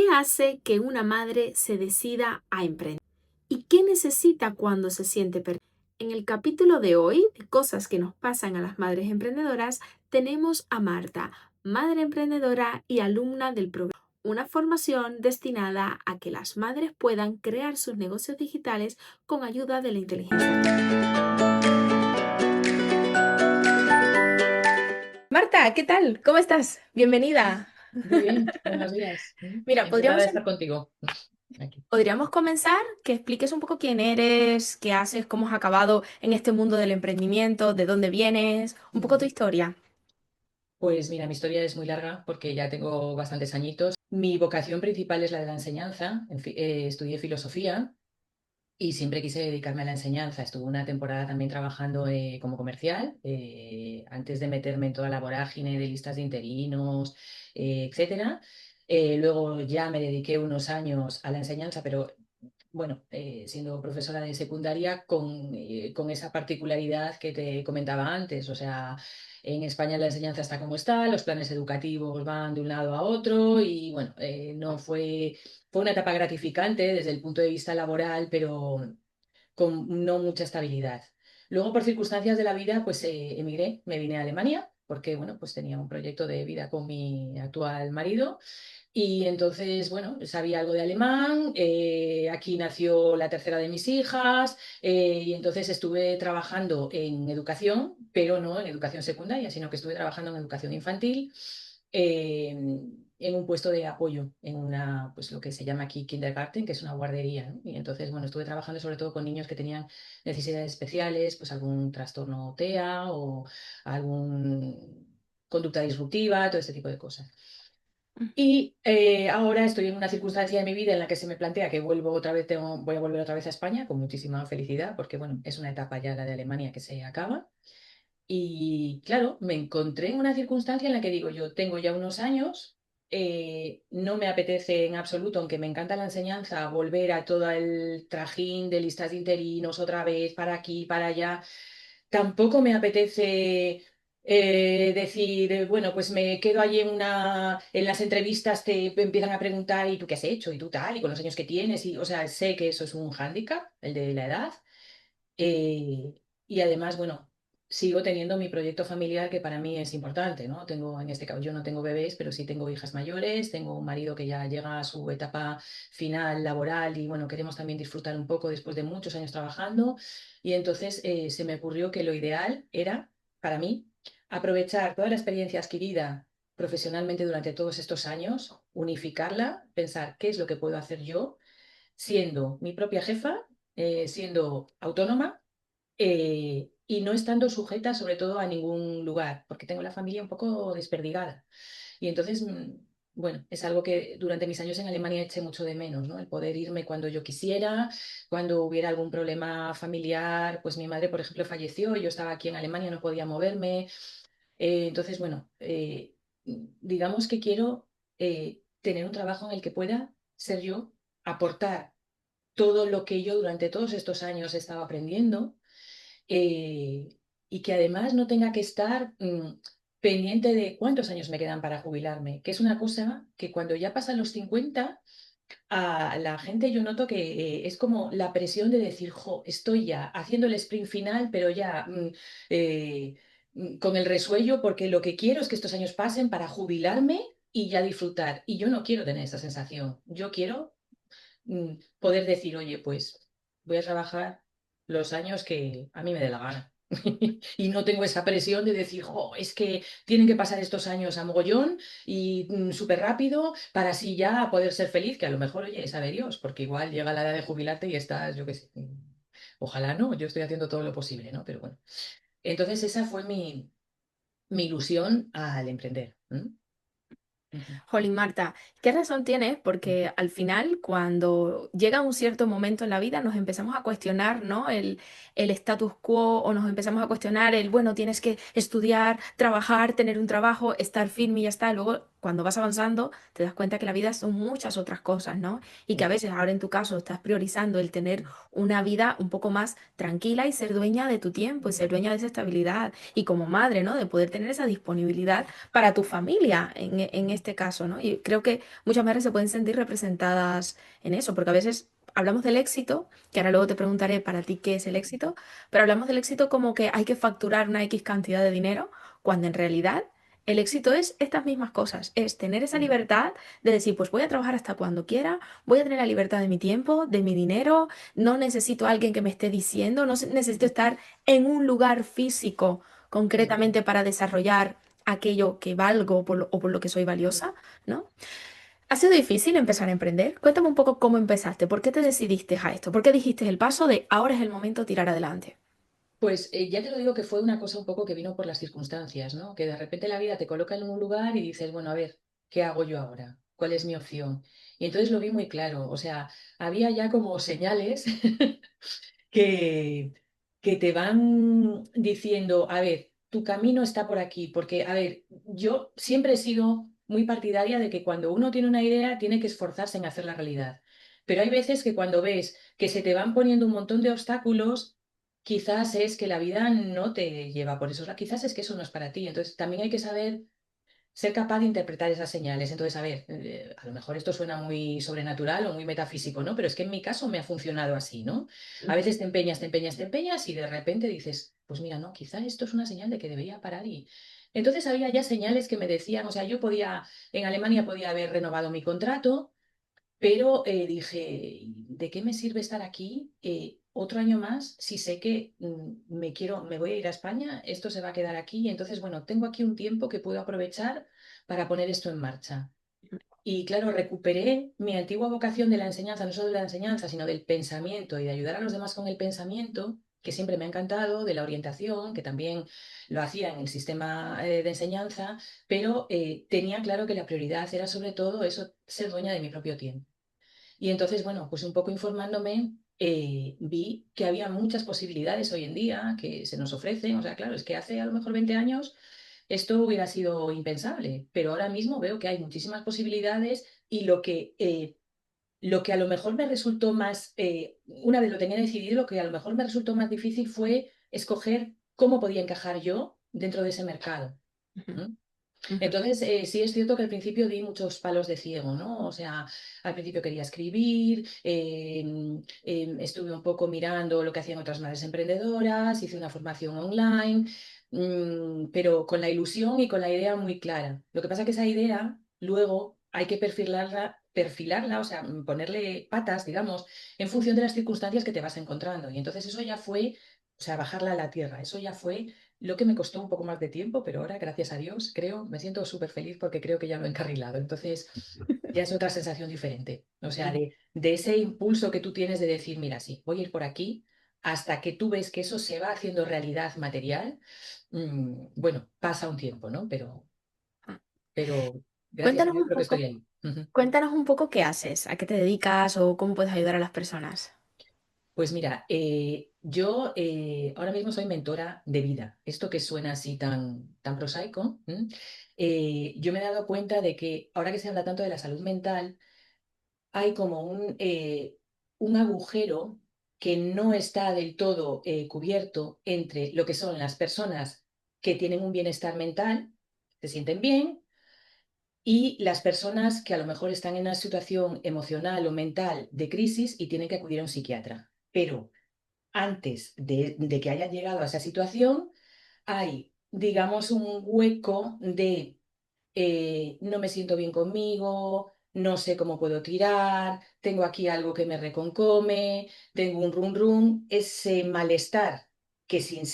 ¿Qué hace que una madre se decida a emprender? ¿Y qué necesita cuando se siente perdida? En el capítulo de hoy, de cosas que nos pasan a las madres emprendedoras, tenemos a Marta, madre emprendedora y alumna del programa. Una formación destinada a que las madres puedan crear sus negocios digitales con ayuda de la inteligencia artificial. Marta, ¿qué tal? ¿Cómo estás? Bienvenida. Muy bien, buenos días. Mira, Encantada de estar contigo. Aquí. podríamos comenzar que expliques un poco quién eres, qué haces, cómo has acabado en este mundo del emprendimiento, de dónde vienes, un poco tu historia. Pues mira, mi historia es muy larga porque ya tengo bastantes añitos. Mi vocación principal es la de la enseñanza. Estudié filosofía y siempre quise dedicarme a la enseñanza. Estuve una temporada también trabajando como comercial, antes de meterme en toda la vorágine de listas de interinos, etcétera. Luego ya me dediqué unos años a la enseñanza, pero bueno, siendo profesora de secundaria con esa particularidad que te comentaba antes. O sea, en España la enseñanza está como está, los planes educativos van de un lado a otro y bueno, no fue una etapa gratificante desde el punto de vista laboral, pero con no mucha estabilidad. Luego, por circunstancias de la vida, pues emigré, me vine a Alemania porque, bueno, pues tenía un proyecto de vida con mi actual marido y entonces, bueno, sabía algo de alemán, aquí nació la tercera de mis hijas, y entonces estuve trabajando en educación, pero no en educación secundaria, sino que estuve trabajando en educación infantil, eh, en un puesto de apoyo, en una, pues lo que se llama aquí kindergarten, que es una guardería, ¿no? Y entonces, bueno, estuve trabajando sobre todo con niños que tenían necesidades especiales, pues algún trastorno TEA o algún conducta disruptiva, todo este tipo de cosas. Y ahora estoy en una circunstancia de mi vida en la que se me plantea que vuelvo otra vez, voy a volver otra vez a España con muchísima felicidad, porque bueno, es una etapa ya la de Alemania que se acaba. Y claro, me encontré en una circunstancia en la que digo, yo tengo ya unos años, no me apetece en absoluto, aunque me encanta la enseñanza, volver a todo el trajín de listas de interinos otra vez, para aquí, para allá. Tampoco me apetece decir, bueno, pues me quedo allí en las entrevistas te empiezan a preguntar, ¿y tú qué has hecho? ¿Y tú tal? ¿Y con los años que tienes? Y, o sea, sé que eso es un hándicap, el de la edad. Eh, y además, bueno, sigo teniendo mi proyecto familiar que para mí es importante, ¿no? Tengo, en este caso, yo no tengo bebés, pero sí tengo hijas mayores, tengo un marido que ya llega a su etapa final laboral y, bueno, queremos también disfrutar un poco después de muchos años trabajando. Y entonces se me ocurrió que lo ideal era, para mí, aprovechar toda la experiencia adquirida profesionalmente durante todos estos años, unificarla, pensar qué es lo que puedo hacer yo siendo mi propia jefa, siendo autónoma, y no estando sujeta sobre todo a ningún lugar, porque tengo la familia un poco desperdigada. Y entonces, bueno, es algo que durante mis años en Alemania eché mucho de menos, ¿no? El poder irme cuando yo quisiera, cuando hubiera algún problema familiar, pues mi madre, por ejemplo, falleció, yo estaba aquí en Alemania, no podía moverme. Entonces, bueno, digamos que quiero tener un trabajo en el que pueda ser yo, aportar todo lo que yo durante todos estos años he estado aprendiendo, eh, y que además no tenga que estar pendiente de cuántos años me quedan para jubilarme, que es una cosa que cuando ya pasan los 50 a la gente yo noto que es como la presión de decir, jo, estoy ya haciendo el sprint final, pero ya eh, con el resuello, porque lo que quiero es que estos años pasen para jubilarme y ya disfrutar. Y yo no quiero tener esa sensación. Yo quiero poder decir, oye, pues voy a trabajar los años que a mí me dé la gana. Y no tengo esa presión de decir, jo, es que tienen que pasar estos años a mogollón y súper rápido para así ya poder ser feliz, que a lo mejor, oye, sabe Dios, porque igual llega la edad de jubilarte y estás, yo qué sé, ojalá no, yo estoy haciendo todo lo posible, ¿no? Pero bueno, entonces esa fue mi ilusión al emprender. Ujú. Jolín, Marta, ¿qué razón tienes? Porque al final, cuando llega un cierto momento en la vida, nos empezamos a cuestionar, ¿no? El status quo o nos empezamos a cuestionar el, bueno, tienes que estudiar, trabajar, tener un trabajo, estar firme y ya está. Luego, cuando vas avanzando, te das cuenta que la vida son muchas otras cosas, ¿no? Y que a veces, ahora en tu caso, estás priorizando el tener una vida un poco más tranquila y ser dueña de tu tiempo y ser dueña de esa estabilidad. Y como madre, ¿no? De poder tener esa disponibilidad para tu familia en este caso, ¿no? Y creo que muchas madres se pueden sentir representadas en eso, porque a veces hablamos del éxito, que ahora luego te preguntaré para ti qué es el éxito, pero hablamos del éxito como que hay que facturar una X cantidad de dinero, cuando en realidad el éxito es estas mismas cosas, es tener esa Mm, libertad de decir, pues voy a trabajar hasta cuando quiera, voy a tener la libertad de mi tiempo, de mi dinero, no necesito a alguien que me esté diciendo, no necesito estar en un lugar físico mm, concretamente para desarrollar aquello que valgo o por lo que soy mm. valiosa, ¿no? ¿Ha sido difícil empezar a emprender? Cuéntame un poco cómo empezaste, por qué te decidiste a esto, por qué dijiste el paso de ahora es el momento de tirar adelante. Pues ya te lo digo que fue una cosa un poco que vino por las circunstancias, ¿no? Que de repente la vida te coloca en un lugar y dices, bueno, a ver, ¿qué hago yo ahora? ¿Cuál es mi opción? Y entonces lo vi muy claro, o sea, había ya como señales que, que te van diciendo, a ver, tu camino está por aquí, porque, a ver, yo siempre he sido muy partidaria de que cuando uno tiene una idea, tiene que esforzarse en hacerla realidad. Pero hay veces que cuando ves que se te van poniendo un montón de obstáculos, quizás es que la vida no te lleva por eso, quizás es que eso no es para ti. Entonces, también hay que saber ser capaz de interpretar esas señales. Entonces, a ver, a lo mejor esto suena muy sobrenatural o muy metafísico, ¿no? Pero es que en mi caso me ha funcionado así, ¿no? A Ujú, veces te empeñas, te empeñas, te empeñas y de repente dices, pues mira, no, quizá esto es una señal de que debería parar y... Entonces había ya señales que me decían, o sea, yo podía, en Alemania podía haber renovado mi contrato, pero dije, ¿de qué me sirve estar aquí otro año más si sé que me voy a ir a España, esto se va a quedar aquí? Entonces, bueno, tengo aquí un tiempo que puedo aprovechar para poner esto en marcha. Y claro, recuperé mi antigua vocación de la enseñanza, no solo de la enseñanza, sino del pensamiento y de ayudar a los demás con el pensamiento, que siempre me ha encantado, de la orientación, que también lo hacía en el sistema de enseñanza, pero tenía claro que la prioridad era sobre todo eso, ser dueña de mi propio tiempo. Y entonces, bueno, pues un poco informándome, vi que había muchas posibilidades hoy en día que se nos ofrecen. O sea, claro, es que hace a lo mejor 20 años esto hubiera sido impensable, pero ahora mismo veo que hay muchísimas posibilidades y lo que a lo mejor me resultó más, una vez lo tenía decidido, lo que a lo mejor me resultó más difícil fue escoger cómo podía encajar yo dentro de ese mercado. ujú, ¿M? ujú, Entonces, sí es cierto que al principio di muchos palos de ciego, ¿no? O sea, al principio quería escribir, estuve un poco mirando lo que hacían otras madres emprendedoras, hice una formación online, pero con la ilusión y con la idea muy clara. Lo que pasa es que esa idea luego hay que perfilarla, o sea, ponerle patas, digamos, en función de las circunstancias que te vas encontrando. Y entonces eso ya fue, o sea, bajarla a la tierra, eso ya fue lo que me costó un poco más de tiempo, pero ahora, gracias a Dios, creo, me siento súper feliz porque creo que ya lo he encarrilado. Entonces, ya es otra sensación diferente. O sea, ujú. de ese impulso que tú tienes de decir, mira, sí, voy a ir por aquí, hasta que tú ves que eso se va haciendo realidad material, bueno, pasa un tiempo, ¿no? Pero gracias a Cuéntanos Dios un creo que estoy poco, ahí. Ujú. cuéntanos un poco qué haces, a qué te dedicas o cómo puedes ayudar a las personas. Pues mira, yo ahora mismo soy mentora de vida. Esto que suena así tan prosaico, yo me he dado cuenta de que ahora que se habla tanto de la salud mental, hay como un agujero que no está del todo cubierto entre lo que son las personas que tienen un bienestar mental, se sienten bien, y las personas que a lo mejor están en una situación emocional o mental de crisis y tienen que acudir a un psiquiatra. Pero antes de que hayan llegado a esa situación, hay, digamos, un hueco de no me siento bien conmigo, no sé cómo puedo tirar, tengo aquí algo que me reconcome, tengo un run run, ese malestar que sin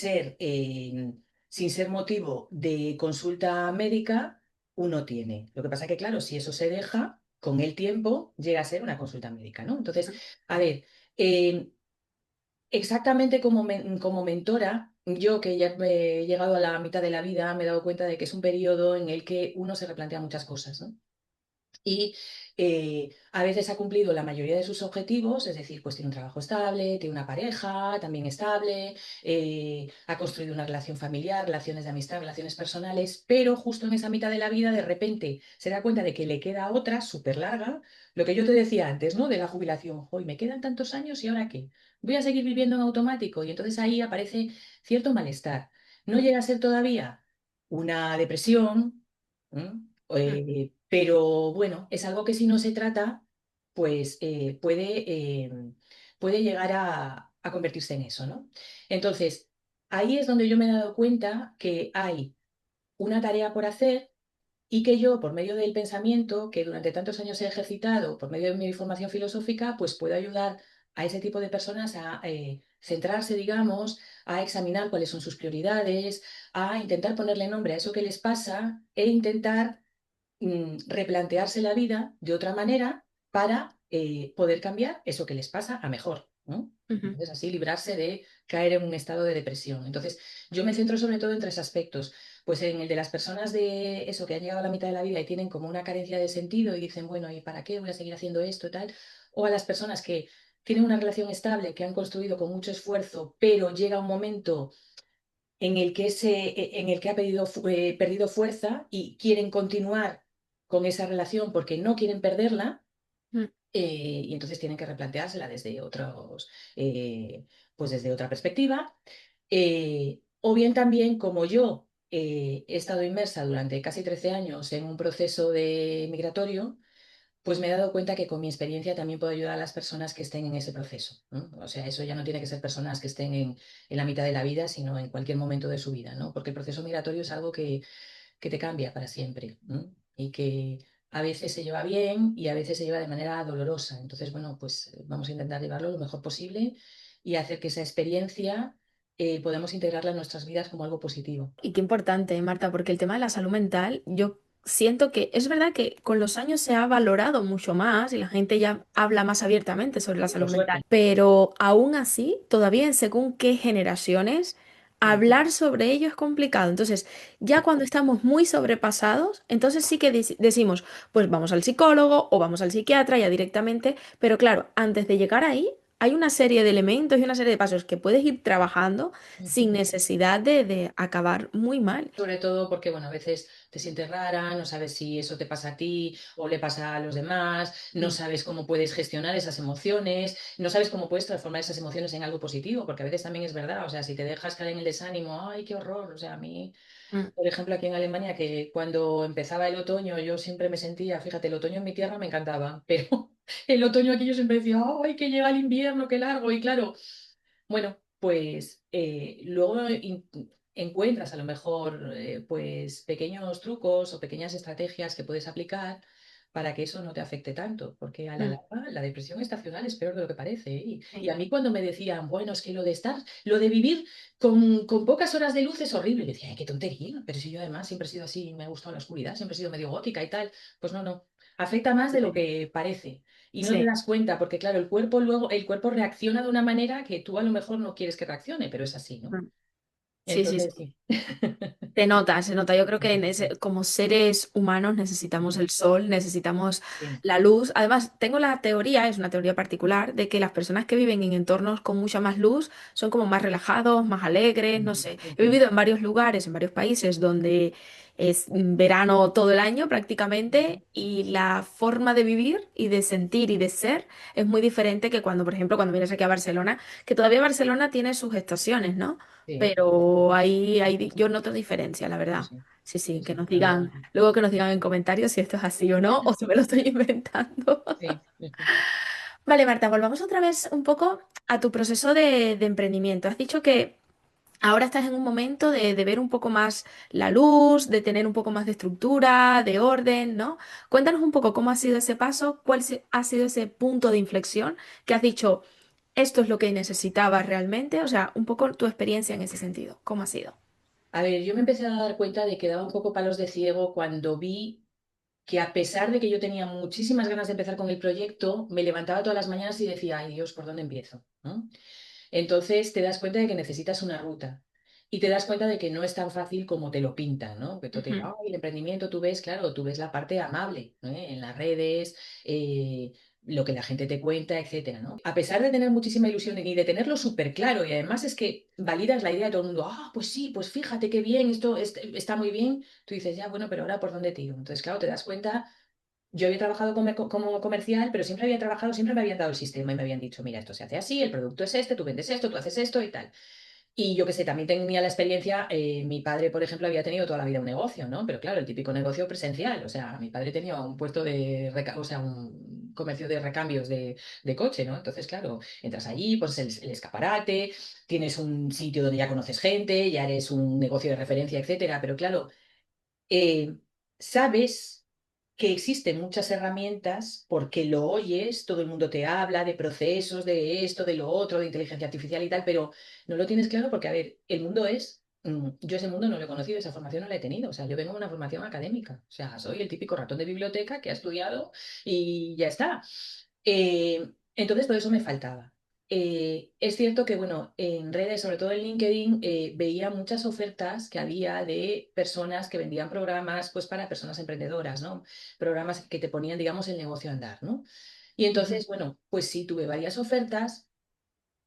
ser motivo de consulta médica, uno tiene. Lo que pasa que, claro, si eso se deja, con el tiempo llega a ser una consulta médica, ¿no? Entonces, a ver, eh, exactamente como mentora, yo que ya he llegado a la mitad de la vida, me he dado cuenta de que es un periodo en el que uno se replantea muchas cosas, ¿no? Y a veces ha cumplido la mayoría de sus objetivos, es decir, pues tiene un trabajo estable, tiene una pareja también estable, ha construido una relación familiar, relaciones de amistad, relaciones personales, pero justo en esa mitad de la vida de repente se da cuenta de que le queda otra súper larga, lo que yo te decía antes, ¿no? De la jubilación, hoy me quedan tantos años y ahora qué, voy a seguir viviendo en automático y entonces ahí aparece cierto malestar. No llega a ser todavía una depresión. ¿M? Pero bueno, es algo que si no se trata, pues puede llegar a convertirse en eso, ¿no? Entonces, ahí es donde yo me he dado cuenta que hay una tarea por hacer y que yo, por medio del pensamiento que durante tantos años he ejercitado, por medio de mi formación filosófica, pues puedo ayudar a ese tipo de personas a centrarse, digamos, a examinar cuáles son sus prioridades, a intentar ponerle nombre a eso que les pasa e intentar replantearse la vida de otra manera para poder cambiar eso que les pasa a mejor, ¿no? Ujú, Entonces, así librarse de caer en un estado de depresión. Entonces, yo me centro sobre todo en tres aspectos. Pues en el de las personas de eso, que han llegado a la mitad de la vida y tienen como una carencia de sentido y dicen, bueno, ¿y para qué voy a seguir haciendo esto y tal? O a las personas que tienen una relación estable, que han construido con mucho esfuerzo, pero llega un momento en el que ha perdido fuerza y quieren continuar con esa relación porque no quieren perderla, mm, y entonces tienen que replanteársela desde pues desde otra perspectiva. O bien también, como yo he estado inmersa durante casi 13 años en un proceso de migratorio, pues me he dado cuenta que con mi experiencia también puedo ayudar a las personas que estén en ese proceso, ¿no? O sea, eso ya no tiene que ser personas que estén en la mitad de la vida, sino en cualquier momento de su vida, ¿no? Porque el proceso migratorio es algo que te cambia para siempre, ¿no? Y que a veces se lleva bien y a veces se lleva de manera dolorosa. Entonces, bueno, pues vamos a intentar llevarlo lo mejor posible y hacer que esa experiencia podamos integrarla en nuestras vidas como algo positivo. Y qué importante, Marta, porque el tema de la salud mental, yo siento que es verdad que con los años se ha valorado mucho más y la gente ya habla más abiertamente sobre la Sí, salud por mental, suerte. pero aún así, todavía en según qué generaciones, Mm, hablar sobre ello es complicado. Entonces, ya sí, cuando estamos muy sobrepasados, entonces sí que decimos, pues vamos al psicólogo o vamos al psiquiatra ya directamente, pero claro, antes de llegar ahí, hay una serie de elementos y una serie de pasos que puedes ir trabajando sin mm. necesidad de acabar muy mal. Sobre todo porque, bueno, a veces te sientes rara, no sabes si eso te pasa a ti o le pasa a los demás, no Mm, sabes cómo puedes gestionar esas emociones, no sabes cómo puedes transformar esas emociones en algo positivo, porque a veces también es verdad, o sea, si te dejas caer en el desánimo, ay, qué horror, o sea, a mí, mm, por ejemplo, aquí en Alemania, que cuando empezaba el otoño yo siempre me sentía, fíjate, el otoño en mi tierra me encantaba, pero el otoño aquí yo siempre decía, ay, que llega el invierno, qué largo, y claro. Bueno, pues luego encuentras a lo mejor pues pequeños trucos o pequeñas estrategias que puedes aplicar para que eso no te afecte tanto, porque a la mm, larga la depresión estacional es peor de lo que parece. Y sí, a mí cuando me decían, bueno, es que lo de vivir con pocas horas de luz es horrible, decía, ay, qué tontería, pero si yo además siempre he sido así, me ha gustado la oscuridad, siempre he sido medio gótica y tal, pues no, no, afecta más de lo sí, que parece. Y no te sí, das cuenta, porque claro, el cuerpo reacciona de una manera que tú a lo mejor no quieres que reaccione, pero es así, ¿no? mm, sí, sí, Entonces, sí. sí. Se nota, se nota. Yo creo que como seres humanos necesitamos el sol, necesitamos Sí. la luz. Además, tengo la teoría, es una teoría particular, de que las personas que viven en entornos con mucha más luz son como más relajados, más alegres, no sé. He Ujú, vivido en varios lugares, en varios países donde es verano todo el año ujú. prácticamente y la forma de vivir y de sentir y de ser es muy diferente que cuando, por ejemplo, cuando vienes aquí a Barcelona, que todavía Barcelona tiene sus estaciones, ¿no? Sí, Pero yo noto diferencia, la sí, verdad. sí, Sí, sí, sí, que sí, nos digan, totalmente. luego que nos digan en comentarios si esto es así o no, o si me lo estoy inventando. Sí, sí, sí. Vale, Marta, volvamos otra vez un poco a tu proceso de emprendimiento. Has dicho que ahora estás en un momento de ver un poco más la luz, de tener un poco más de estructura, de orden, ¿no? Cuéntanos un poco cómo ha sido ese paso, ha sido ese punto de inflexión que has dicho, esto es lo que necesitabas realmente, o sea, un poco tu experiencia en ese sentido, ¿cómo ha sido? A ver, yo me empecé a dar cuenta de que daba un poco palos de ciego cuando vi que a pesar de que yo tenía muchísimas ganas de empezar con el proyecto, me levantaba todas las mañanas y decía, ay Dios, ¿por dónde empiezo? ¿No? Entonces te das cuenta de que necesitas una ruta y te das cuenta de que no es tan fácil como te lo pintan, ¿no? Que tú te dices, Ujú, "Ay, el emprendimiento, tú ves, claro, tú ves la parte amable, ¿no? En las redes, lo que la gente te cuenta, etcétera, ¿no? A pesar de tener muchísima ilusión y de tenerlo súper claro, y además es que validas la idea de todo el mundo, ah, pues sí, pues fíjate qué bien, esto está muy bien, tú dices, ya, bueno, pero ahora ¿por dónde tiro? Entonces, claro, te das cuenta. Yo había trabajado como comercial, pero siempre había trabajado, siempre me habían dado el sistema y me habían dicho, mira, esto se hace así, el producto es este, tú vendes esto, tú haces esto y tal. Y yo que sé, también tenía la experiencia, mi padre, por ejemplo, había tenido toda la vida un negocio, ¿no? Pero claro, el típico negocio presencial, o sea, mi padre tenía un puesto o sea, un comercio de recambios de coche, ¿no? Entonces, claro, entras allí, pues el escaparate, tienes un sitio donde ya conoces gente, ya eres un negocio de referencia, etcétera, pero claro, eh, sabes que existen muchas herramientas porque lo oyes, todo el mundo te habla de procesos, de esto, de lo otro, de inteligencia artificial y tal, pero no lo tienes claro porque, a ver, el mundo es, yo ese mundo no lo he conocido, esa formación no la he tenido, o sea, yo vengo de una formación académica, o sea, soy el típico ratón de biblioteca que ha estudiado y ya está. Entonces, todo eso me faltaba. Es cierto que, bueno, en redes, sobre todo en LinkedIn, veía muchas ofertas que había de personas que vendían programas, pues, para personas emprendedoras, ¿no? Programas que te ponían, digamos, el negocio a andar, ¿no? Y Ujú. entonces, bueno, pues sí, tuve varias ofertas.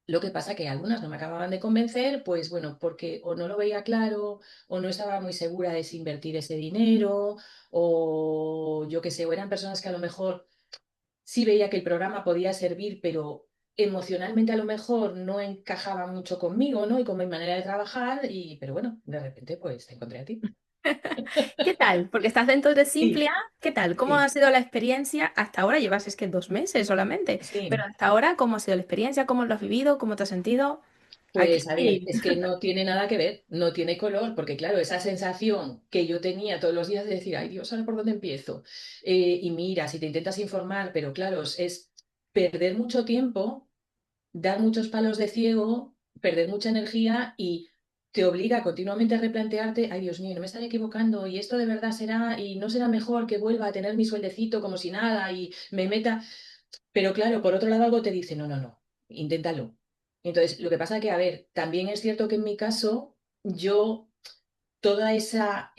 Lo que pasa que algunas no me acababan de convencer, pues bueno, porque o no lo veía claro, o no estaba muy segura de si invertir ese dinero, o yo qué sé, o eran personas que a lo mejor sí veía que el programa podía servir, pero emocionalmente a lo mejor no encajaba mucho conmigo, ¿no? Y con mi manera de trabajar, pero bueno, de repente pues te encontré a ti. ¿Qué tal? Porque estás dentro de Sí, Simplia. ¿Qué tal? ¿Cómo ha sí, sido la experiencia hasta ahora? Llevas es que 2 meses solamente, pero sí. hasta ahora, ¿cómo ha sido la experiencia? ¿Cómo lo has vivido? ¿Cómo te has sentido? Pues a ver, Aquí. es que no tiene nada que ver, no tiene color, porque claro, esa sensación que yo tenía todos los días de decir, ay Dios, ¿ahora por dónde empiezo? Y mira, si te intentas informar, pero claro, es perder mucho tiempo, dar muchos palos de ciego, perder mucha energía y te obliga continuamente a replantearte, ay Dios mío, no me estaré equivocando y esto de verdad será y no será mejor que vuelva a tener mi sueldecito como si nada y me meta. Pero claro, por otro lado algo te dice, no, no, no, inténtalo. Entonces, lo que pasa que, a ver, también es cierto que en mi caso, yo toda esa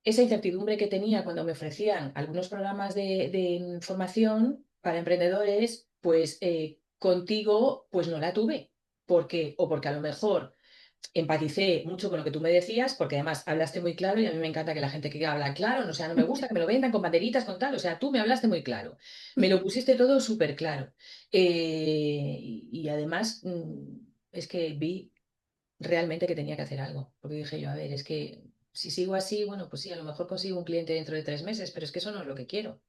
incertidumbre que tenía cuando me ofrecían algunos programas de formación para emprendedores, pues contigo, pues no la tuve. ¿Por qué? O porque a lo mejor empaticé mucho con lo que tú me decías, porque además hablaste muy claro y a mí me encanta que la gente que habla claro, o sea, no me gusta que me lo vendan con banderitas, con tal, o sea, tú me hablaste muy claro, me lo pusiste todo súper claro. Y además es que vi realmente que tenía que hacer algo, porque dije yo, a ver, es que si sigo así, bueno, pues sí, a lo mejor consigo un cliente dentro de 3 meses, pero es que eso no es lo que quiero.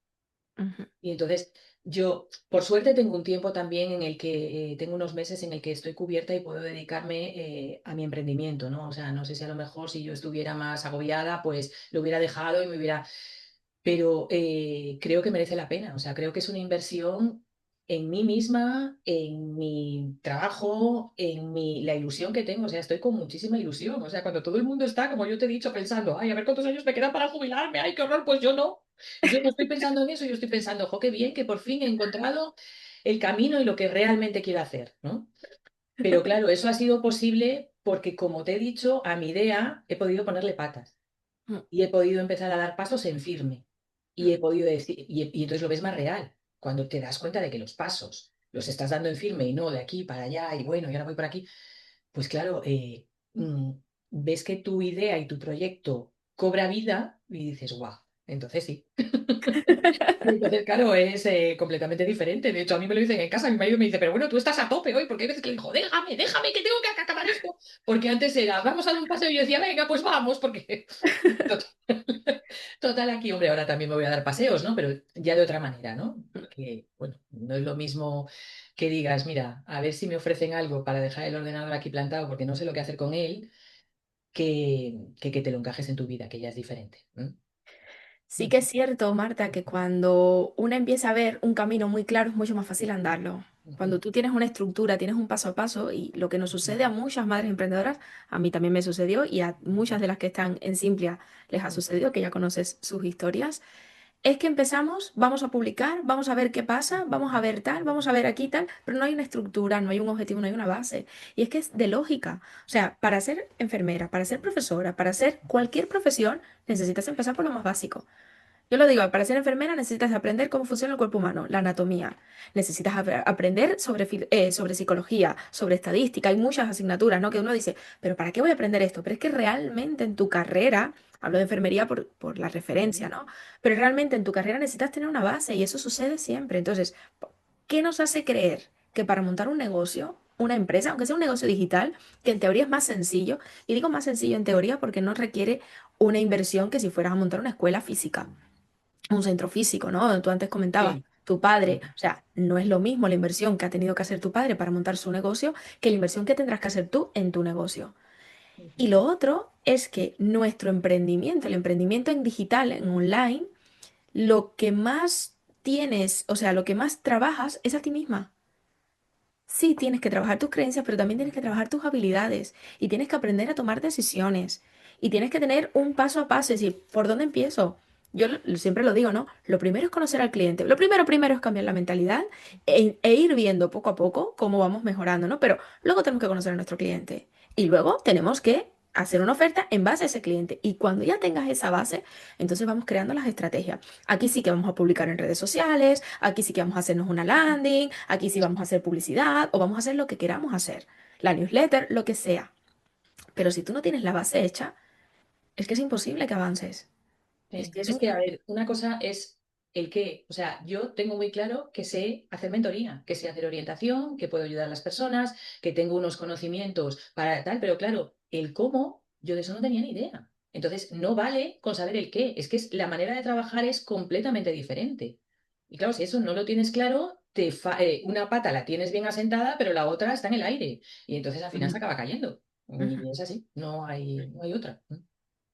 Ujú, Y entonces yo, por suerte, tengo un tiempo también en el que, tengo unos meses en el que estoy cubierta y puedo dedicarme a mi emprendimiento, ¿no? O sea, no sé si a lo mejor si yo estuviera más agobiada, pues lo hubiera dejado y me hubiera... Pero creo que merece la pena, o sea, creo que es una inversión en mí misma, en mi trabajo, la ilusión que tengo, o sea, estoy con muchísima ilusión, o sea, cuando todo el mundo está, como yo te he dicho, pensando, ay, a ver cuántos años me quedan para jubilarme, ay, qué horror, pues yo no. Yo no estoy pensando en eso, yo estoy pensando, jo, qué bien que por fin he encontrado el camino y lo que realmente quiero hacer, ¿no? Pero claro, eso ha sido posible porque, como te he dicho, a mi idea he podido ponerle patas ujú, y he podido empezar a dar pasos en firme. Y he podido decir, y entonces lo ves más real, cuando te das cuenta de que los pasos los estás dando en firme y no de aquí para allá y bueno, y ahora voy por aquí, pues claro, ves que tu idea y tu proyecto cobra vida y dices, guau, entonces sí. Y entonces, claro, es completamente diferente. De hecho, a mí me lo dicen en casa, mi marido me dice, pero bueno, tú estás a tope hoy, porque hay veces que le digo, déjame, déjame, que tengo que acabar esto. Porque antes era, vamos a dar un paseo y yo decía, venga, pues vamos, porque... Total, total, aquí, hombre, ahora también me voy a dar paseos, ¿no? Pero ya de otra manera, ¿no? Porque, bueno, no es lo mismo que digas, mira, a ver si me ofrecen algo para dejar el ordenador aquí plantado porque no sé lo que hacer con él, que te lo encajes en tu vida, que ya es diferente. ¿M? Sí que es cierto, Marta, que cuando una empieza a ver un camino muy claro es mucho más fácil andarlo. Ujú, Cuando tú tienes una estructura, tienes un paso a paso y lo que nos ujú, sucede a muchas madres emprendedoras, a mí también me sucedió y a muchas de las que están en Simplia les ha ujú, sucedido, que ya conoces sus historias, es que empezamos, vamos a publicar, vamos a ver qué pasa, vamos a ver tal, vamos a ver aquí tal, pero no hay una estructura, no hay un objetivo, no hay una base. Y es que es de lógica. O sea, para ser enfermera, para ser profesora, para hacer cualquier profesión, necesitas empezar por lo más básico. Yo lo digo, para ser enfermera necesitas aprender cómo funciona el cuerpo humano, la anatomía. Necesitas aprender sobre psicología, sobre estadística. Hay muchas asignaturas, ¿no? Que uno dice, pero ¿para qué voy a aprender esto? Pero es que realmente en tu carrera, hablo de enfermería por la referencia, ujú. ¿no? Pero realmente en tu carrera necesitas tener una base y eso sucede siempre. Entonces, ¿qué nos hace creer que para montar un negocio una empresa, aunque sea un negocio digital, que en teoría es más sencillo, y digo más sencillo en teoría porque no requiere una inversión que si fueras a montar una escuela física, un centro físico, ¿no? Tú antes comentabas, Sí. tu padre, o sea, no es lo mismo la inversión que ha tenido que hacer tu padre para montar su negocio que la inversión que tendrás que hacer tú en tu negocio. Y lo otro es que nuestro emprendimiento, el emprendimiento en digital, en online, lo que más tienes, o sea, lo que más trabajas es a ti misma. Sí, tienes que trabajar tus creencias, pero también tienes que trabajar tus habilidades y tienes que aprender a tomar decisiones y tienes que tener un paso a paso, es decir, ¿por dónde empiezo? Yo siempre lo digo, ¿no? Lo primero es conocer al cliente. Lo primero es cambiar la mentalidad e ir viendo poco a poco cómo vamos mejorando, ¿no? Pero luego tenemos que conocer a nuestro cliente y luego tenemos que hacer una oferta en base a ese cliente. Y cuando ya tengas esa base, entonces vamos creando las estrategias. Aquí sí que vamos a publicar en redes sociales, aquí sí que vamos a hacernos una landing, aquí sí vamos a hacer publicidad o vamos a hacer lo que queramos hacer, la newsletter, lo que sea. Pero si tú no tienes la base hecha, es que es imposible que avances. Es Sí. que es Es un... que, a ver, una cosa es el qué. O sea, yo tengo muy claro que sé hacer mentoría, que sé hacer orientación, que puedo ayudar a las personas, que tengo unos conocimientos para tal, pero claro, el cómo, yo de eso no tenía ni idea. Entonces, no vale con saber el qué. Es que la manera de trabajar es completamente diferente. Y claro, si eso no lo tienes claro, una pata la tienes bien asentada, pero la otra está en el aire. Y entonces al final se Ujú, acaba cayendo. ujú, Y es así, no hay otra.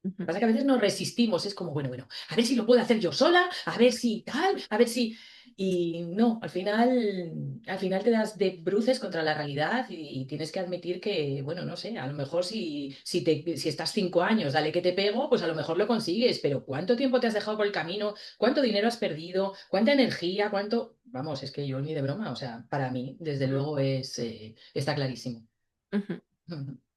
ujú, Pasa que a veces nos resistimos, es como, bueno, a ver si lo puedo hacer yo sola, a ver si tal, a ver si... Y no, al final te das de bruces contra la realidad y tienes que admitir que, bueno, no sé, a lo mejor si estás 5 años, dale que te pego, pues a lo mejor lo consigues, pero ¿cuánto tiempo te has dejado por el camino? ¿Cuánto dinero has perdido? ¿Cuánta energía? ¿Cuánto? Vamos, es que yo ni de broma, o sea, para mí, desde luego, está clarísimo. ujú.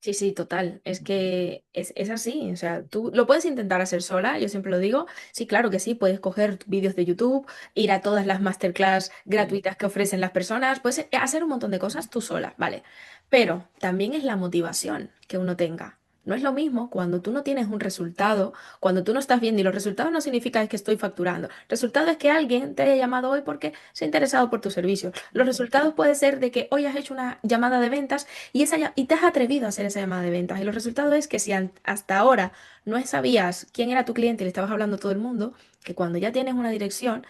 Sí, sí, total. Es que es así. O sea, tú lo puedes intentar hacer sola, yo siempre lo digo. Sí, claro que sí, puedes coger vídeos de YouTube, ir a todas las masterclass Sí. gratuitas que ofrecen las personas, puedes hacer un montón de cosas tú sola, ¿vale? Pero también es la motivación que uno tenga. No es lo mismo cuando tú no tienes un resultado, cuando tú no estás viendo, y los resultados no significa que estoy facturando. Resultado es que alguien te haya llamado hoy porque se ha interesado por tu servicio. Los resultados puede ser de que hoy has hecho una llamada de ventas y te has atrevido a hacer esa llamada de ventas. Y los resultados es que si hasta ahora no sabías quién era tu cliente y le estabas hablando a todo el mundo, que cuando ya tienes una dirección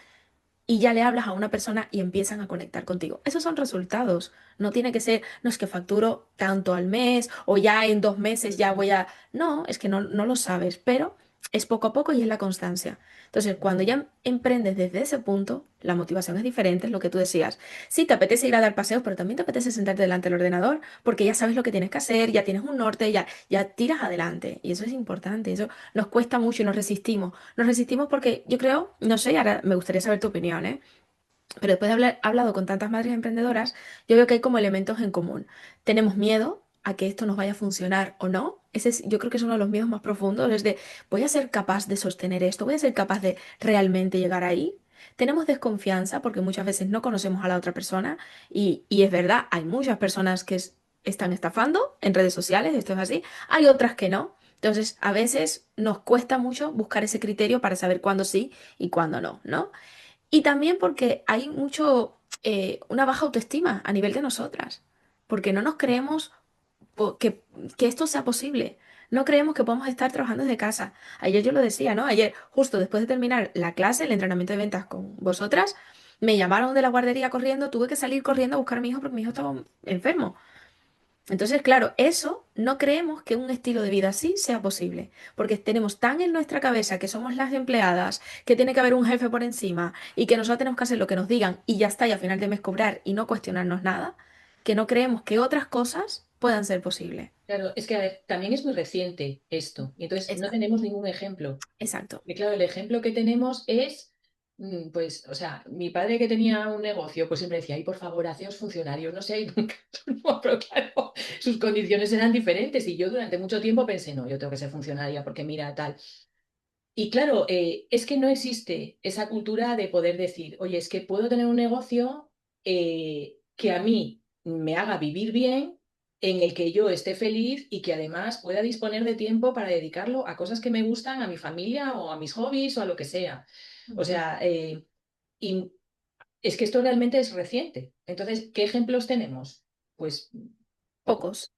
y ya le hablas a una persona y empiezan a conectar contigo. Esos son resultados. No tiene que ser, no es que facturo tanto al mes o ya en 2 meses ya voy a... No, es que no lo sabes, pero es poco a poco y es la constancia. Entonces, cuando ya emprendes desde ese punto, la motivación es diferente, es lo que tú decías. Sí, te apetece ir a dar paseos, pero también te apetece sentarte delante del ordenador porque ya sabes lo que tienes que hacer, ya tienes un norte, ya tiras adelante. Y eso es importante, eso nos cuesta mucho y nos resistimos. Nos resistimos porque yo creo, no sé, ahora me gustaría saber tu opinión, ¿eh? Pero después de haber hablado con tantas madres emprendedoras, yo veo que hay como elementos en común. Tenemos miedo a que esto nos vaya a funcionar o no. Yo creo que es uno de los miedos más profundos, es de, ¿voy a ser capaz de sostener esto? ¿Voy a ser capaz de realmente llegar ahí? Tenemos desconfianza porque muchas veces no conocemos a la otra persona y es verdad, hay muchas personas que están estafando en redes sociales, esto es así, hay otras que no. Entonces, a veces nos cuesta mucho buscar ese criterio para saber cuándo sí y cuándo no, ¿no? Y también porque hay una baja autoestima a nivel de nosotras, porque no nos creemos que esto sea posible. No creemos que podamos estar trabajando desde casa. Ayer yo lo decía, ¿no? Ayer, justo después de terminar la clase, el entrenamiento de ventas con vosotras, me llamaron de la guardería corriendo, tuve que salir corriendo a buscar a mi hijo porque mi hijo estaba enfermo. Entonces, claro, eso no creemos que un estilo de vida así sea posible, porque tenemos tan en nuestra cabeza que somos las empleadas, que tiene que haber un jefe por encima y que nosotros tenemos que hacer lo que nos digan y ya está, y a final de mes cobrar y no cuestionarnos nada, que no creemos que otras cosas puedan ser posibles. Claro, es que a ver, también es muy reciente esto, y entonces no Exacto, tenemos ningún ejemplo. exacto. Y claro, el ejemplo que tenemos es, pues, o sea, mi padre que tenía un negocio, pues siempre decía, ay, por favor, haceos funcionarios, no sé, nunca, no, pero claro, sus condiciones eran diferentes y yo durante mucho tiempo pensé, no, yo tengo que ser funcionaria porque mira, tal. Y claro, es que no existe esa cultura de poder decir, oye, es que puedo tener un negocio que a mí me haga vivir bien, en el que yo esté feliz y que además pueda disponer de tiempo para dedicarlo a cosas que me gustan, a mi familia o a mis hobbies o a lo que sea. O Ujú. sea, y es que esto realmente es reciente. Entonces, ¿qué ejemplos tenemos? Pues poco. Pocos,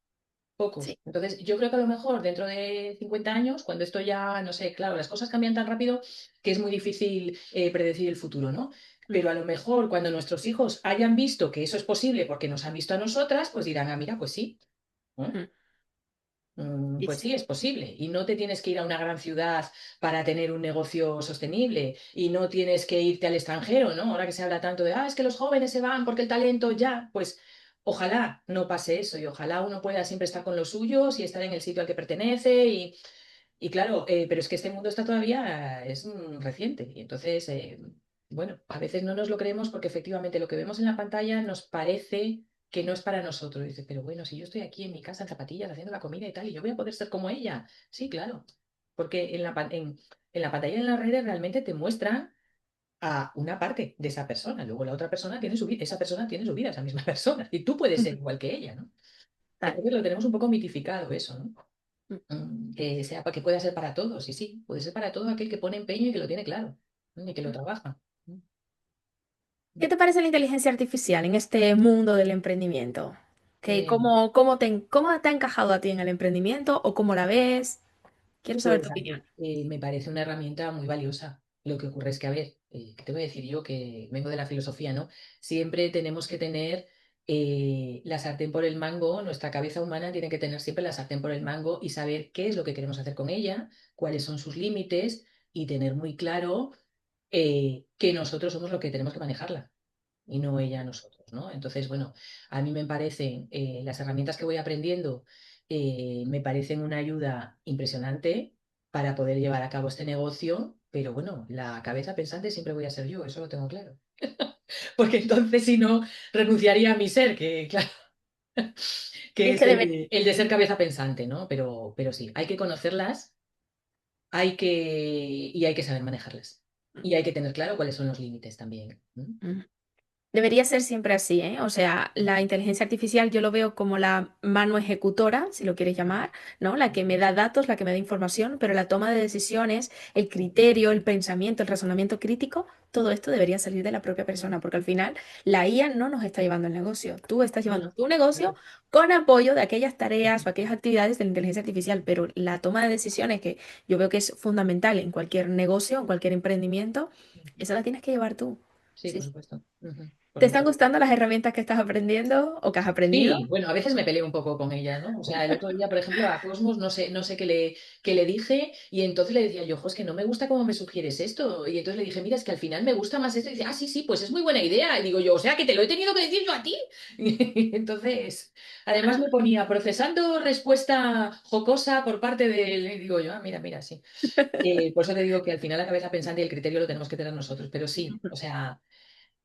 Pocos. sí. Entonces, yo creo que a lo mejor dentro de 50 años, cuando esto ya, no sé, claro, las cosas cambian tan rápido que es muy difícil predecir el futuro, ¿no? Mm, Pero a lo mejor cuando nuestros hijos hayan visto que eso es posible porque nos han visto a nosotras, pues dirán, ah, mira, pues sí, ¿eh? mm. Y Pues sí, sí, es posible. Y no te tienes que ir a una gran ciudad para tener un negocio sostenible. Y no tienes que irte al extranjero, ¿no? Ahora que se habla tanto de, ah, es que los jóvenes se van porque el talento ya, pues ojalá no pase eso y ojalá uno pueda siempre estar con los suyos y estar en el sitio al que pertenece. Y claro, pero es que este mundo está todavía, es reciente. Y entonces, bueno, a veces no nos lo creemos porque efectivamente lo que vemos en la pantalla nos parece que no es para nosotros. Dice, pero bueno, si yo estoy aquí en mi casa en zapatillas haciendo la comida y tal, y yo voy a poder ser como ella. Sí, claro. Porque en la pantalla y en las redes realmente te muestran a una parte de esa persona. Luego la otra persona tiene su vida, esa persona tiene su vida, esa misma persona. Y tú puedes ser ujú, igual que ella, ¿no? tal. Entonces lo tenemos un poco mitificado eso, ¿no? Mm. Que sea, que pueda ser para todos, y sí, puede ser para todo aquel que pone empeño y que lo tiene claro, ¿no? Y que lo trabaja. Mm, ¿Qué mm. te parece la inteligencia artificial en este mundo del emprendimiento? Eh, Cómo te ha encajado a ti en el emprendimiento o cómo la ves? Quiero saber tu pues a mí opinión. me parece una herramienta muy valiosa. Lo que ocurre es que, a ver, ¿qué te voy a decir yo que vengo de la filosofía, ¿no? Siempre tenemos que tener la sartén por el mango, nuestra cabeza humana tiene que tener siempre la sartén por el mango y saber qué es lo que queremos hacer con ella, cuáles son sus límites y tener muy claro que nosotros somos los que tenemos que manejarla y no ella a nosotros, ¿no? Entonces, bueno, a mí me parecen las herramientas que voy aprendiendo, me parecen una ayuda impresionante para poder llevar a cabo este negocio, pero bueno, la cabeza pensante siempre voy a ser yo, eso lo tengo claro. Porque entonces, si no, renunciaría a mi ser, que claro, Y que es es que debe, el de ser cabeza pensante, ¿no? Pero sí, hay que conocerlas, y hay que saber manejarlas. Y hay que tener claro cuáles son los límites también. ¿No? mm, debería ser siempre así, ¿eh? O sea, la inteligencia artificial yo lo veo como la mano ejecutora, si lo quieres llamar, ¿no? La que me da datos, la que me da información, pero la toma de decisiones, el criterio, el pensamiento, el razonamiento crítico, todo esto debería salir de la propia persona, porque al final la IA no nos está llevando el negocio. Tú estás No, llevando no, tu negocio claro. con apoyo de aquellas tareas o aquellas actividades de la inteligencia artificial, pero la toma de decisiones, que yo veo que es fundamental en cualquier negocio, en cualquier emprendimiento, esa la tienes que llevar tú. Sí, Sí, por sí. supuesto. Ujú, por ¿Te están supuesto. gustando las herramientas que estás aprendiendo o que has aprendido? Sí, bueno, a veces me peleo un poco con ella, ¿no? O sea, el otro día, por ejemplo, a Cosmos, no sé qué le dije, y entonces le decía yo, "Jo, es que no me gusta cómo me sugieres esto". Y entonces le dije, mira, es que al final me gusta más esto. Y dice, ah, sí, sí, pues es muy buena idea. Y digo yo, o sea, que te lo he tenido que decir yo a ti. Y entonces, además me ponía procesando respuesta jocosa por parte del. Y digo yo, ah, mira, mira, sí. Por eso te digo que al final la cabeza pensante y el criterio lo tenemos que tener nosotros. Pero sí, o sea,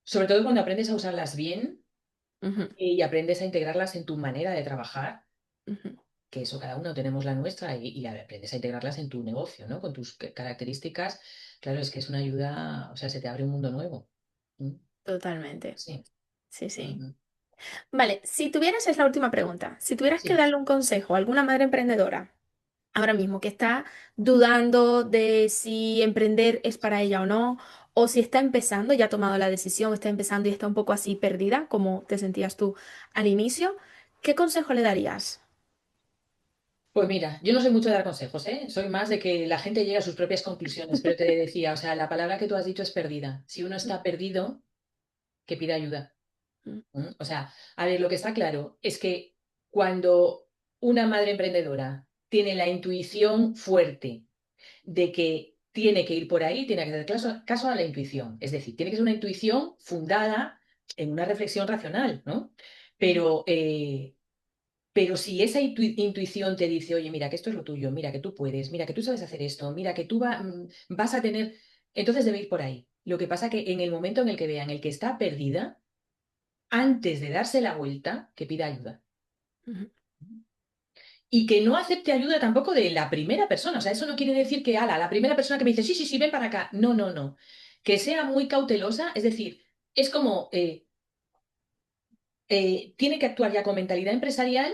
sobre todo cuando aprendes a usarlas bien Ujú, y aprendes a integrarlas en tu manera de trabajar, ujú. que eso cada uno tenemos la nuestra y aprendes a integrarlas en tu negocio, ¿no? Con tus características. Claro, es que es una ayuda, o sea, se te abre un mundo nuevo. ¿Mm? Totalmente. Sí. Sí, sí. Ujú. Vale, si tuvieras, es la última pregunta, si tuvieras que Sí. darle un consejo a alguna madre emprendedora ahora mismo que está dudando de si emprender es para ella o no, o si está empezando, ya ha tomado la decisión, está empezando y está un poco así perdida, como te sentías tú al inicio, ¿qué consejo le darías? Pues mira, yo no soy mucho de dar consejos, ¿eh? Soy más de que la gente llegue a sus propias conclusiones, pero te decía, o sea, la palabra que tú has dicho es perdida. Si uno está perdido, que pida ayuda. Mm, O sea, a ver, lo que está claro es que cuando una madre emprendedora tiene la intuición fuerte de que tiene que ir por ahí, tiene que hacer caso a la intuición. Es decir, tiene que ser una intuición fundada en una reflexión racional, ¿no? mm, Pero, pero si esa intuición te dice, oye, mira, que esto es lo tuyo, mira, que tú puedes, mira, que tú sabes hacer esto, mira, que tú vas a tener, entonces debe ir por ahí. Lo que pasa que en el momento en el que vean el que está perdida, antes de darse la vuelta, que pida ayuda. ujú, Y que no acepte ayuda tampoco de la primera persona. O sea, eso no quiere decir que, ala, la primera persona que me dice, sí, sí, sí, ven para acá. No, no, no. Que sea muy cautelosa, es decir, es como, tiene que actuar ya con mentalidad empresarial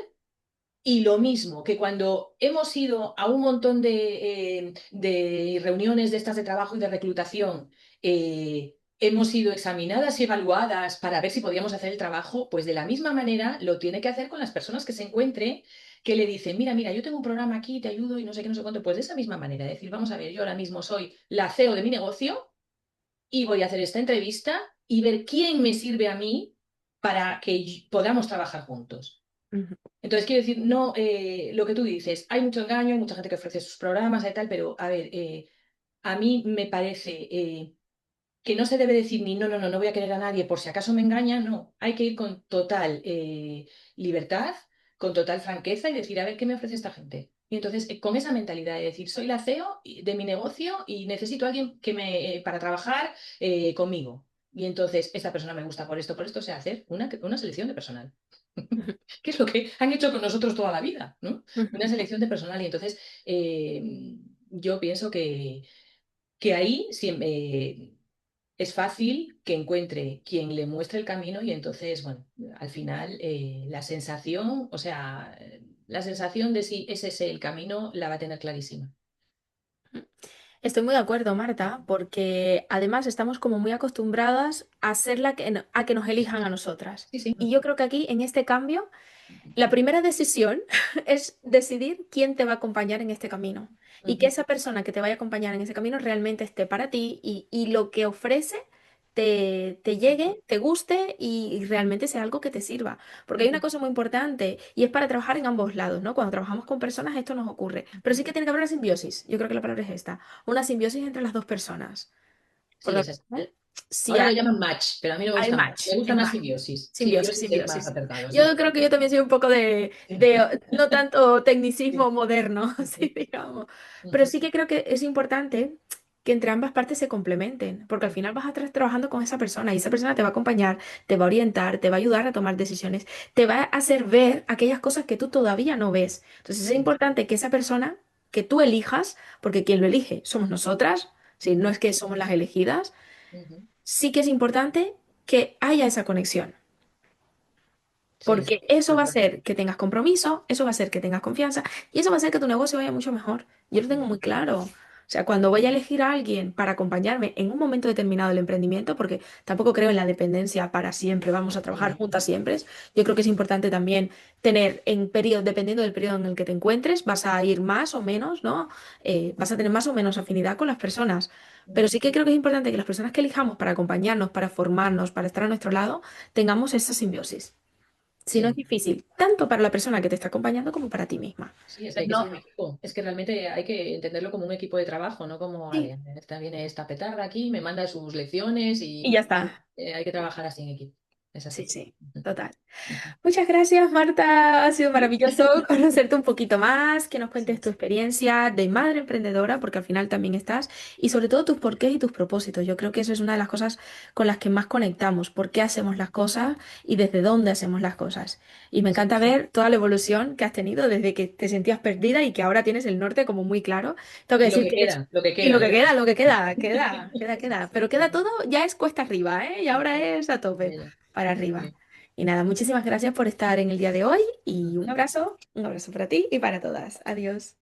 y lo mismo que cuando hemos ido a un montón de reuniones de estas de trabajo y de reclutación, hemos sido examinadas y evaluadas para ver si podíamos hacer el trabajo, pues de la misma manera lo tiene que hacer con las personas que se encuentre, que le dicen, mira, yo tengo un programa aquí, te ayudo y no sé qué, no sé cuánto. Pues de esa misma manera, decir, vamos a ver, yo ahora mismo soy la CEO de mi negocio y voy a hacer esta entrevista y ver quién me sirve a mí para que podamos trabajar juntos. Ujú, Entonces, quiero decir, no, lo que tú dices, hay mucho engaño, hay mucha gente que ofrece sus programas y tal, pero a ver, a mí me parece que no se debe decir ni no voy a querer a nadie por si acaso me engaña, no, hay que ir con total libertad, con total franqueza y decir, a ver, ¿qué me ofrece esta gente? Y entonces, con esa mentalidad de decir, soy la CEO de mi negocio y necesito a alguien para trabajar conmigo. Y entonces, esta persona me gusta por esto, o sea, hacer una selección de personal. ujú, Que es lo que han hecho con nosotros toda la vida, ¿no? Una ujú. selección de personal. Y entonces, yo pienso que ahí es fácil que encuentre quien le muestre el camino y entonces, bueno, al final la sensación, o sea, la sensación de si ese es el camino la va a tener clarísima. Estoy muy de acuerdo, Marta, porque además estamos como muy acostumbradas a ser a que nos elijan a nosotras. Sí, sí. Y yo creo que aquí, en este cambio, la primera decisión es decidir quién te va a acompañar en este camino y que Ujú, esa persona que te vaya a acompañar en ese camino realmente esté para ti y lo que ofrece te llegue, te guste y realmente sea algo que te sirva. Porque hay una ujú, cosa muy importante y es para trabajar en ambos lados, ¿no? Cuando trabajamos con personas esto nos ocurre, pero ujú. sí que tiene que haber una simbiosis. Yo creo que la palabra es esta, una simbiosis entre las dos personas. Sí, Porque al es así. final, si Ahora lo hay, llaman match, pero a mí no me hay gusta match. Me match, gusta es más match. simbiosis. Simbiosis, Simbiosis es más simbiosis. acertado, Yo sí. creo que yo también soy un poco de no tanto tecnicismo moderno, así digamos. Pero Ujú, sí que creo que es importante que entre ambas partes se complementen, porque al final vas a estar trabajando con esa persona y esa persona te va a acompañar, te va a orientar, te va a ayudar a tomar decisiones, te va a hacer ver aquellas cosas que tú todavía no ves. Entonces es sí, importante que esa persona que tú elijas, porque quien lo elige somos nosotras, si no ujú, es que somos las elegidas, ujú. sí que es importante que haya esa conexión. Sí, Porque eso va a hacer que tengas compromiso, eso va a hacer que tengas confianza y eso va a hacer que tu negocio vaya mucho mejor. Yo lo tengo muy claro. O sea, cuando voy a elegir a alguien para acompañarme en un momento determinado del emprendimiento, porque tampoco creo en la dependencia para siempre, vamos a trabajar sí, juntas siempre, yo creo que es importante también tener en periodo, dependiendo del periodo en el que te encuentres, vas a ir más o menos, ¿no? Vas a tener más o menos afinidad con las personas. Pero ujú, sí que creo que es importante que las personas que elijamos para acompañarnos, para formarnos, para estar a nuestro lado, tengamos esa simbiosis. Si no es sí. difícil, tanto para la persona que te está acompañando como para ti misma. Sí, es que hay Entonces, que no, ser un equipo. Es que realmente hay que entenderlo como un equipo de trabajo, no como, sí, vale, esta viene esta petarda aquí, me manda sus lecciones y y ya está. hay que trabajar así en equipo. Es Sí, así. sí, Ujú, total. ujú. Muchas gracias, Marta. Ha sido Sí, maravilloso conocerte un poquito más, que nos cuentes sí, tu experiencia de madre emprendedora, porque al final también estás, y sobre todo tus porqués y tus propósitos. Yo creo que eso es una de las cosas con las que más conectamos, por qué hacemos las cosas y desde dónde hacemos las cosas. Y me sí, encanta ver toda la evolución que has tenido desde que te sentías perdida y que ahora tienes el norte como muy claro. Tengo que y decir que eres... lo que Y queda, ¿no? lo que queda. Pero queda todo, ya es cuesta arriba, ¿eh? Y ahora es a tope, Ya, ya. para Muy arriba. bien. Y nada, muchísimas gracias por estar en el día de hoy y Ujú. un abrazo para ti y para todas. Adiós.